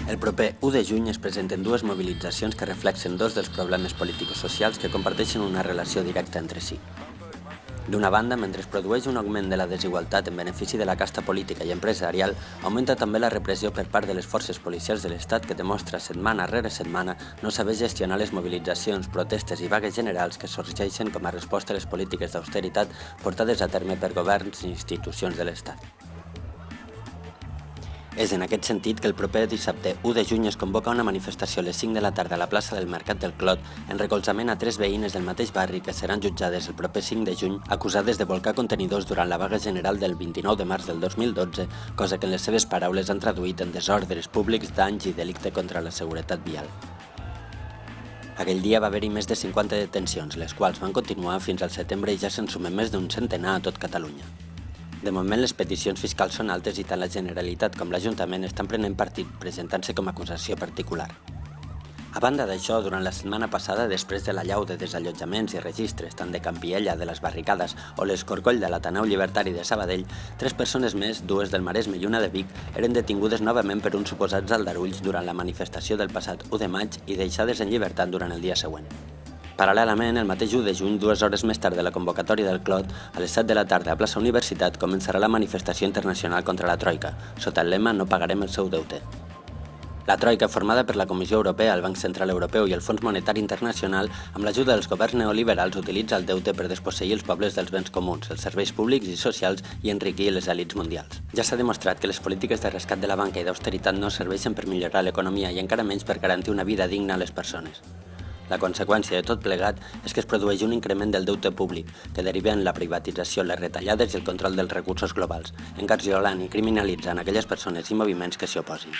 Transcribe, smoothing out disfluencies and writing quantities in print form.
El proper 1 de juny es presenten dues mobilitzacions que reflexen dos dels problemes político-socials que comparteixen una relació directa entre si. D'una banda, mentre es produeix un augment de la desigualtat en benefici de la casta política i empresarial, augmenta també la repressió per part de les forces policials de l'Estat que demostra setmana rere setmana no saber gestionar les mobilitzacions, protestes i vagues generals que sorgeixen com a resposta a les polítiques d'austeritat portades a terme per governs i institucions de l'Estat. És en aquest sentit que el proper dissabte 1 de juny es convoca una manifestació a les 5 de la tarda a la plaça del Mercat del Clot en recolzament a 3 veïnes del mateix barri que seran jutjades el proper 5 de juny acusades de volcar contenidors durant la vaga general del 29 de març del 2012, cosa que en les seves paraules han traduït en desordres públics, danys i delicte contra la seguretat vial. Aquell dia va haver-hi més de 50 detencions, les quals van continuar fins al setembre i ja se'n sumen més d'un centenar a tot Catalunya. De moment, les peticions fiscals són altes i tant la Generalitat com l'Ajuntament estan prenent partit presentant-se com a acusació particular. A banda d'això, durant la setmana passada, després de l'allau de desallotjaments i registres tant de Campiella, de les Barricades o l'Escorcoll de l'Ateneu Llibertari de Sabadell, 3 persones més, 2 del Maresme i una de Vic, eren detingudes novament per uns suposats aldarulls durant la manifestació del passat 1 de maig i deixades en llibertat durant el dia següent. Paral·lelament, el mateix 1 de juny, 2 hores més tard de la convocatòria del Clot, a les 7 de la tarda a Plaça Universitat començarà la manifestació internacional contra la Troika, sota el lema No pagarem el seu deute. La Troika, formada per la Comissió Europea, el Banc Central Europeu i el Fons Monetari Internacional, amb l'ajuda dels governs neoliberals, utilitza el deute per desposseir els pobles dels béns comuns, els serveis públics i socials i enriquir les elits mundials. Ja s'ha demostrat que les polítiques de rescat de la banca i d'austeritat no serveixen per millorar l'economia i encara menys per garantir una vida digna a les persones. La conseqüència de tot plegat és que es produeix un increment del deute públic, que deriva en la privatització, les retallades i el control dels recursos globals, engarjolant i criminalitzant aquelles persones i moviments que s'hi oposin.